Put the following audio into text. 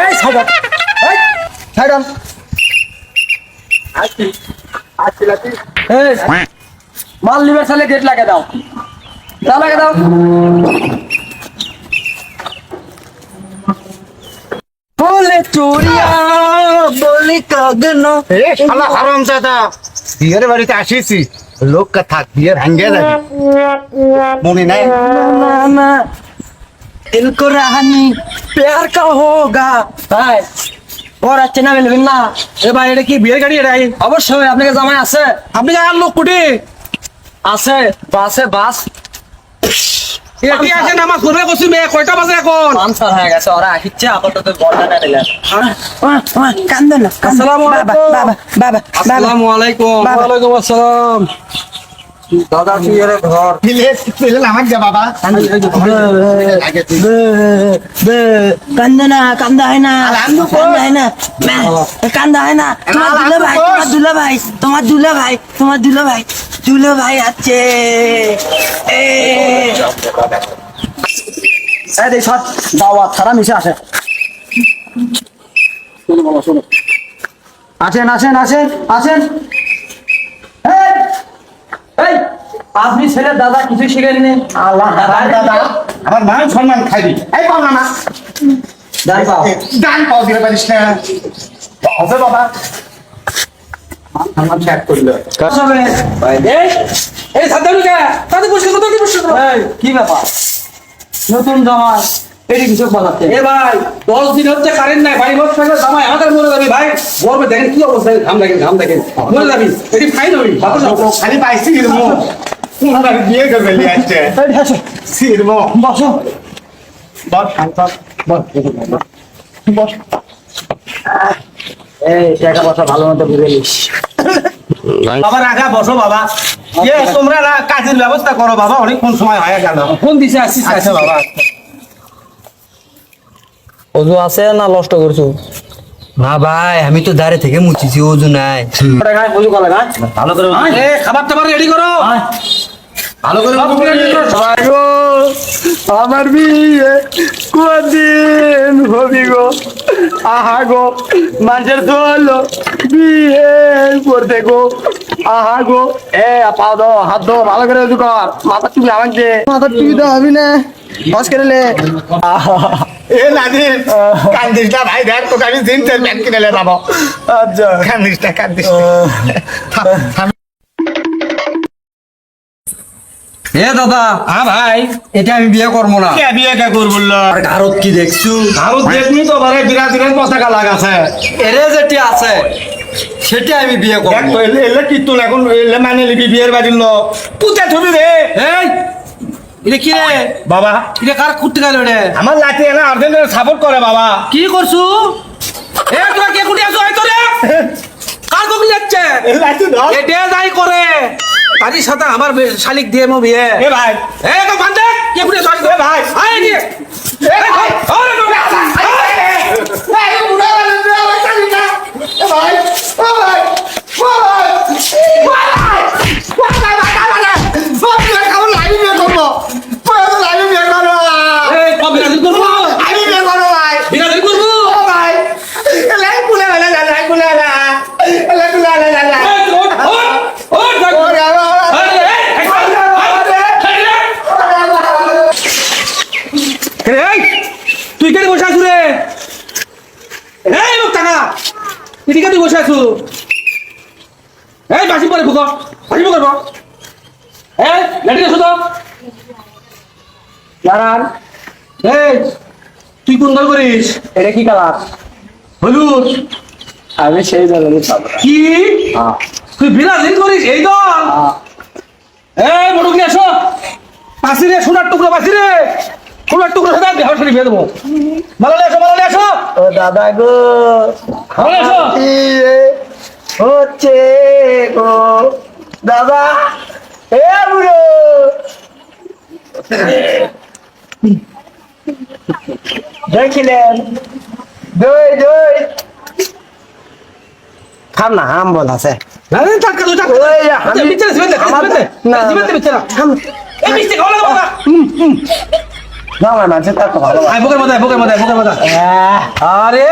এই সাইডন এই সাইডন এই মাল লিভার সালে গেট লাগিয়ে দাও লাগিয়ে দাও বলে চোরিয়া বলে কাগনো এ শালা হারামজাদা বিয়ের বাড়িতে আসিছি লোক কথা বিয়ে ভাঙ্গে যাবে মনে নাই না না इनको रानी प्यार का होगा ভাই ওর আছে না বলবেন না এ ভাই এটা কি বিয়ের গাড়ি এটাই অবশ্যই আপনাকে জামাই আছে আপনি আর লোক কুটি আছে বাসে বাস এটি আছে নামাজ পড়বে কইছি মে কয়টা বাজে এখন আনসার হয়ে গেছে ওরা আসছে আপাতত বর্ডার না দিলেন কান্দন না আসসালামু আলাইকুম বাবা বাবা আসসালামু আলাইকুম বাবা। ওয়া আলাইকুম আসসালাম দাদা বিয়ের ঘর মিলে মিলে আমাক দে বাবা কান্দনা কান্দা হয় না কান্দা হয় না কান্দা হয় না তোমার দুলা ভাই তোমার দুলা ভাই তোমার দুলা ভাই দুলা ভাই আছে দেখ দাওয়াত খারাপ মিশে আসে আসেন আসেন আসেন আসেন এই আপনি ছেলে দাদা কিছু শিখেননি আল্লাহ দাদা আমার মান সম্মান খাইবি এই পাও না দাঁড়ি পাও দান পাও দিতে পারিস না হবে বাবা আমার চ্যাট করলো এই সাদালুকা তাতে বসে কত কি বসে কি ব্যাপার নতুন জামা এটি কিছু বলাতে এ ভাই 10 দিন হচ্ছে কারেন্ট নাই বাড়ি বসে থাকলে জামাই আমাদের মরে যাবে ভাই বলবে দেখেন কি অবস্থা ঘাম দেখেন মরে যাবি এটি ফাইন হবি খালি পাইছি মো তোমার বিয়ে করবে লিয়াচ্ছে সির মো বসো বস শান্ত বস এই টাকা পয়সা ভালো মতো বুঝে নিস বাবা রাখা বসো বাবা তোমরা না কাজের ব্যবস্থা করো বাবা অনেকক্ষণ সময় হয়ে গেল ফোন দিছে আসিস আচ্ছা বাবা ওজু আছে না নষ্ট করছো না ভাই আমি তো দাঁড়ে থেকে মুছিছি ওজু নাই ওজু কলা না ভালো করে এ খাবার টাবার রেডি করো ভালো করে আমার বিয়ে কদিন হবি গো আহা গো মানুষের ধরলো বিয়ে করতে গো আহা গো এ পাও দো হাত দো ভালো করে উজু কর মাথা টুপি আমাকে মাথা টুপি তো হবি না বস করে লে এ নাদির কান্দিস না ভাই দেখ তোকে আমি জিন্সের প্যান্ট কিনে লে বাবা আচ্ছা কান্দিস না কান্দিস এ দাদা হ্যাঁ ভাই এটা আমি বিয়ে করবো না কে বিয়ে কে করবো আর ঘাড়ত কি দেখছু ভারত দেখনি তো বারে বিরাট পতাকা লাগাছে এরে যেটি আছে সেটা আমি বিয়ে দেখ করবো তো এলে কি তুই এখন এলে মানে লিবি বিয়ের বাড়ির লোক পুতে ছবি রে এই এটা কি রে বাবা এটা কার কুত্তে গেল রে আমার লাঠি এনে আর্জেন্টিনা সাপোর্ট করে বাবা কি করছু এ তোরা কে কুটি আছো এই তো রে কার কবি যাচ্ছে এই লাঠি ধর এটা যাই করে তারই সাথে আমার শালিক দিয়ে মো বিয়ে এ ভাই এ তো বান্দে কে কুটি আছো এ ভাই আয় নি এ ভাই আরে তো এই কবি রাজি করবো বিরাজি করবো তুই কেন বসে আছু রে এই লোক টাকা এদিকে তুই বসে আছু এই বাসি পরে ফুক বাসি করবো এই লেটে শুধু দাঁড়ান এই তুই কোন দল করিস এটা কি কালার হলুদ আমি সেই দলের কি তুই বিরাজিল করিস এই দল এই বড়ুক নিয়ে আসো পাশি রে সোনার টুকরো পাশি রে সোনার টুকরো সাথে দেহ শরীর ভেয়ে দেবো ভালো নিয়ে আসো ও দাদা গো ভালো নিয়ে আসো হচ্ছে গো দাদা এ বুড়ো দেখিলেন দই দই খাম না হাম বল আছে না না টাকা তো টাকা ওই আচ্ছা বিচে না বিচে এই মিষ্টি খাওয়া লাগা বাবা না আমার মাঝে তা তো ভালো আই বুকের মধ্যে আরে